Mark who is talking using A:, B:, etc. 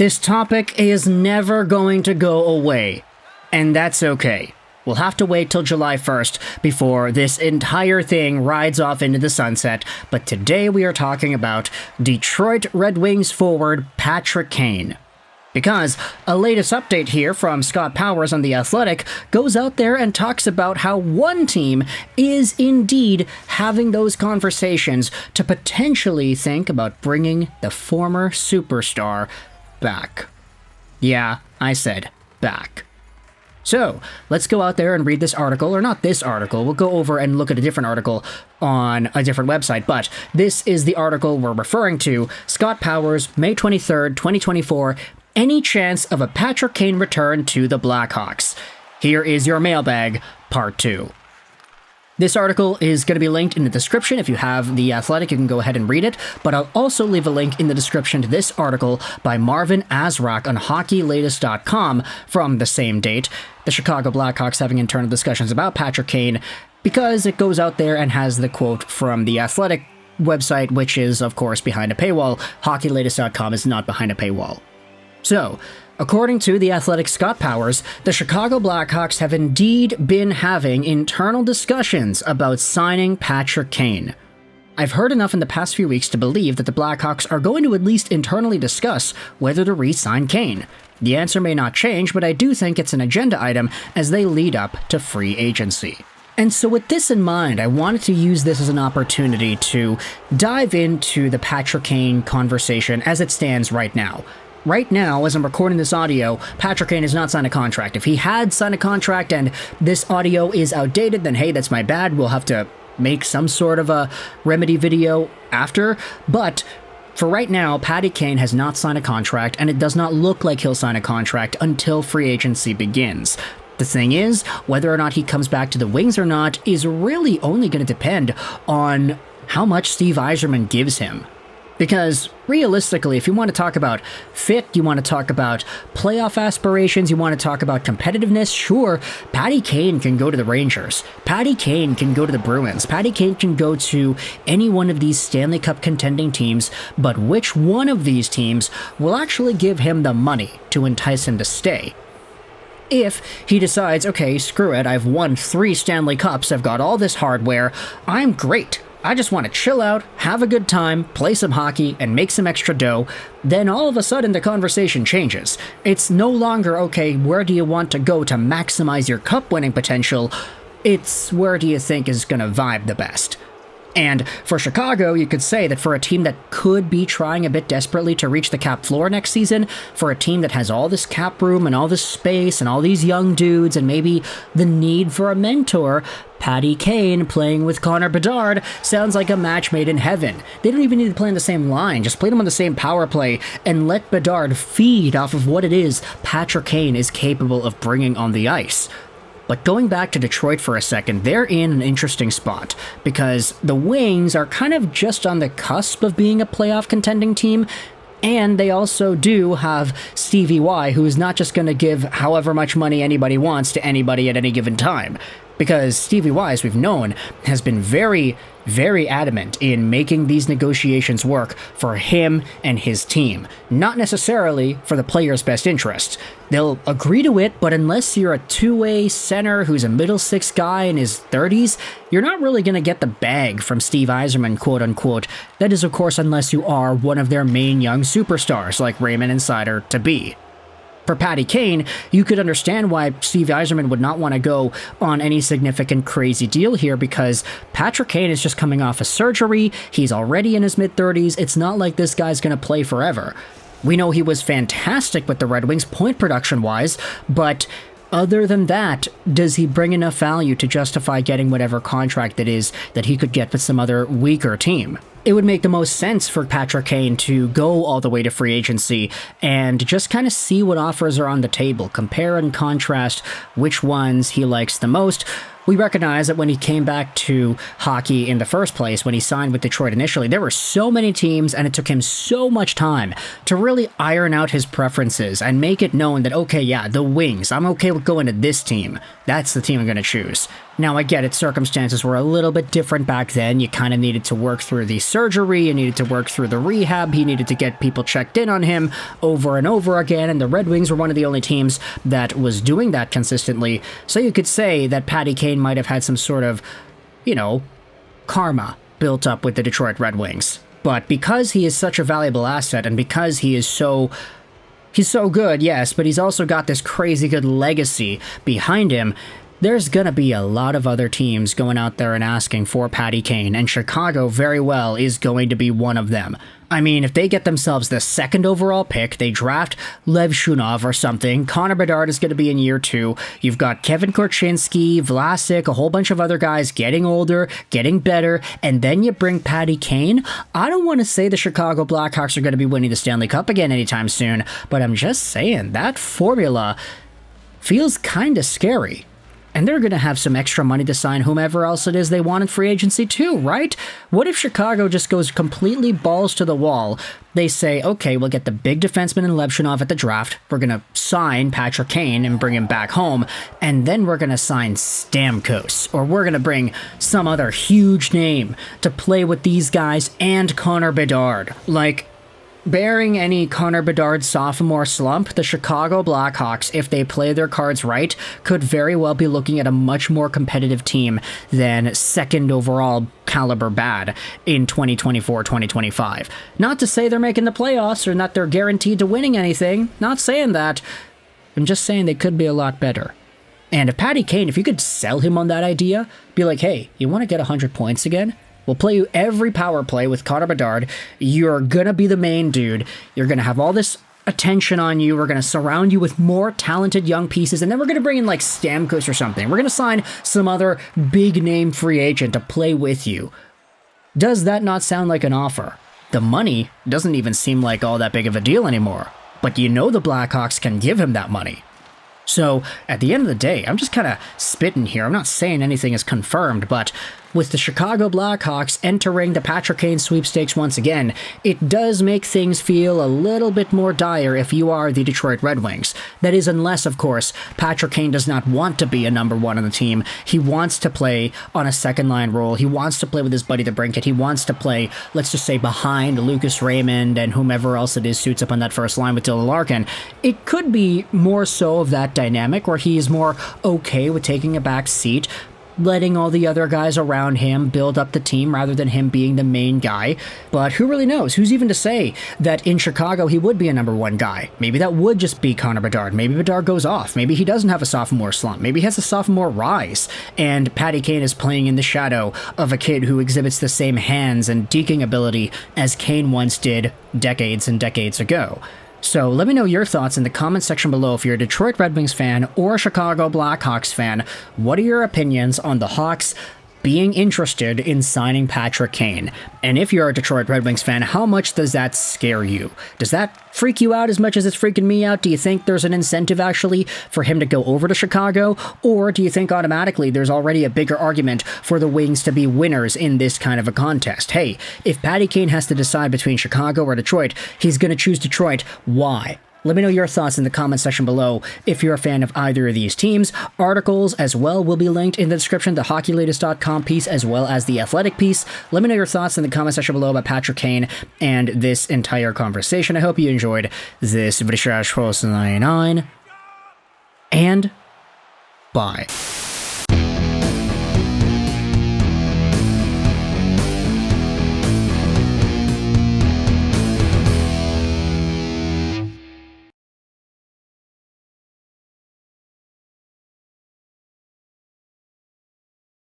A: This topic is never going to go away, and that's okay. We'll have to wait till July 1st before this entire thing rides off into the sunset, but today we are talking about Detroit Red Wings forward Patrick Kane. Because a latest update here from Scott Powers on The Athletic goes out there and talks about how one team is indeed having those conversations to potentially think about bringing the former superstar back. Yeah, I said back. So, let's go out there and read this article, or not this article, we'll go over and look at a different article on a different website, but this is the article we're referring to, Scott Powers, May 23rd, 2024, Any Chance of a Patrick Kane Return to the Blackhawks? Here is your mailbag, part 2. This article is going to be linked in the description. If you have The Athletic, you can go ahead and read it, but I'll also leave a link in the description to this article by Marvin Azrak on HockeyLatest.com from the same date. The Chicago Blackhawks having internal discussions about Patrick Kane, because it goes out there and has the quote from The Athletic website, which is, of course, behind a paywall. HockeyLatest.com is not behind a paywall. So, according to The Athletic Scott Powers, the Chicago Blackhawks have indeed been having internal discussions about signing Patrick Kane. I've heard enough in the past few weeks to believe that the Blackhawks are going to at least internally discuss whether to re-sign Kane. The answer may not change, but I do think it's an agenda item as they lead up to free agency. And so with this in mind, I wanted to use this as an opportunity to dive into the Patrick Kane conversation as it stands right now. Right now, as I'm recording this audio, Patrick Kane has not signed a contract. If he had signed a contract and this audio is outdated, then hey, that's my bad. We'll have to make some sort of a remedy video after. But for right now, Patty Kane has not signed a contract, and it does not look like he'll sign a contract until free agency begins. The thing is, whether or not he comes back to the Wings or not is really only going to depend on how much Steve Yzerman gives him. Because, realistically, if you want to talk about fit, you want to talk about playoff aspirations, you want to talk about competitiveness, sure, Patty Kane can go to the Rangers. Patty Kane can go to the Bruins. Patty Kane can go to any one of these Stanley Cup contending teams, but which one of these teams will actually give him the money to entice him to stay? If he decides, okay, screw it, I've won 3 Stanley Cups, I've got all this hardware, I'm great. I just want to chill out, have a good time, play some hockey, and make some extra dough, then all of a sudden the conversation changes. It's no longer, okay, where do you want to go to maximize your cup-winning potential? It's where do you think is going to vibe the best? And for Chicago, you could say that for a team that could be trying a bit desperately to reach the cap floor next season, for a team that has all this cap room and all this space and all these young dudes and maybe the need for a mentor, Patty Kane playing with Connor Bedard sounds like a match made in heaven. They don't even need to play on the same line, just play them on the same power play and let Bedard feed off of what it is Patrick Kane is capable of bringing on the ice. But going back to Detroit for a second, they're in an interesting spot, because the Wings are kind of just on the cusp of being a playoff contending team, and they also do have Stevie Y, who is not just going to give however much money anybody wants to anybody at any given time. Because Stevie Y, as we've known, has been very, very adamant in making these negotiations work for him and his team, not necessarily for the player's best interests. They'll agree to it, but unless you're a two-way center who's a middle six guy in his 30s, you're not really going to get the bag from Steve Yzerman, quote-unquote. That is, of course, unless you are one of their main young superstars, like Raymond and Sider to be. For Patty Kane, you could understand why Steve Yzerman would not want to go on any significant crazy deal here, because Patrick Kane is just coming off a surgery, he's already in his mid-30s, it's not like this guy's going to play forever. We know he was fantastic with the Red Wings point production-wise, but other than that, does he bring enough value to justify getting whatever contract that is that he could get with some other weaker team? It would make the most sense for Patrick Kane to go all the way to free agency and just kind of see what offers are on the table, compare and contrast which ones he likes the most. We recognize that when he came back to hockey in the first place, when he signed with Detroit initially, there were so many teams and it took him so much time to really iron out his preferences and make it known that, okay, yeah, the Wings, I'm okay with going to this team. That's the team I'm going to choose. Now, I get it, circumstances were a little bit different back then. You kind of needed to work through the surgery, you needed to work through the rehab, he needed to get people checked in on him over and over again, and the Red Wings were one of the only teams that was doing that consistently. So you could say that Patty Kane might have had some sort of, karma built up with the Detroit Red Wings. But because he is such a valuable asset, and because he's so good, yes, but he's also got this crazy good legacy behind him, there's going to be a lot of other teams going out there and asking for Patty Kane, and Chicago very well is going to be one of them. I mean, if they get themselves the 2nd overall pick, they draft Lev Shunov or something, Connor Bedard is going to be in year 2, you've got Kevin Korchinski, Vlasic, a whole bunch of other guys getting older, getting better, and then you bring Patty Kane. I don't want to say the Chicago Blackhawks are going to be winning the Stanley Cup again anytime soon, but I'm just saying, that formula feels kind of scary. And they're going to have some extra money to sign whomever else it is they want in free agency too, right? What if Chicago just goes completely balls to the wall? They say, okay, we'll get the big defenseman in Lev Shunov at the draft, we're going to sign Patrick Kane and bring him back home, and then we're going to sign Stamkos, or we're going to bring some other huge name to play with these guys and Connor Bedard. Like, bearing any Connor Bedard sophomore slump, the Chicago Blackhawks, if they play their cards right, could very well be looking at a much more competitive team than 2nd overall caliber bad in 2024-2025. Not to say they're making the playoffs or that they're guaranteed to winning anything, not saying that. I'm just saying they could be a lot better. And if Patty Kane, if you could sell him on that idea, be like, hey, you want to get 100 points again? We'll play you every power play with Connor Bedard. You're going to be the main dude. You're going to have all this attention on you. We're going to surround you with more talented young pieces. And then we're going to bring in like Stamkos or something. We're going to sign some other big name free agent to play with you. Does that not sound like an offer? The money doesn't even seem like all that big of a deal anymore. But the Blackhawks can give him that money. So, at the end of the day, I'm just kind of spitting here. I'm not saying anything is confirmed, but with the Chicago Blackhawks entering the Patrick Kane sweepstakes once again, it does make things feel a little bit more dire if you are the Detroit Red Wings. That is, unless, of course, Patrick Kane does not want to be a number 1 on the team. He wants to play on a second-line role. He wants to play with his buddy the Brinkett. He wants to play, let's just say, behind Lucas Raymond and whomever else it is suits up on that first line with Dylan Larkin. It could be more so of that dynamic where he is more okay with taking a back seat, letting all the other guys around him build up the team rather than him being the main guy. But who really knows? Who's even to say that in Chicago he would be a number 1 guy? Maybe that would just be Connor Bedard. Maybe Bedard goes off. Maybe he doesn't have a sophomore slump. Maybe he has a sophomore rise. And Patty Kane is playing in the shadow of a kid who exhibits the same hands and deking ability as Kane once did decades and decades ago. So let me know your thoughts in the comment section below if you're a Detroit Red Wings fan or a Chicago Blackhawks fan. What are your opinions on the Hawks being interested in signing Patrick Kane? And if you're a Detroit Red Wings fan, how much does that scare you? Does that freak you out as much as it's freaking me out? Do you think there's an incentive actually for him to go over to Chicago? Or do you think automatically there's already a bigger argument for the Wings to be winners in this kind of a contest? Hey, if Patty Kane has to decide between Chicago or Detroit, he's going to choose Detroit. Why? Let me know your thoughts in the comment section below if you're a fan of either of these teams. Articles as well will be linked in the description, the hockeylatest.com piece as well as the Athletic piece. Let me know your thoughts in the comment section below about Patrick Kane and this entire conversation. I hope you enjoyed this video, and bye.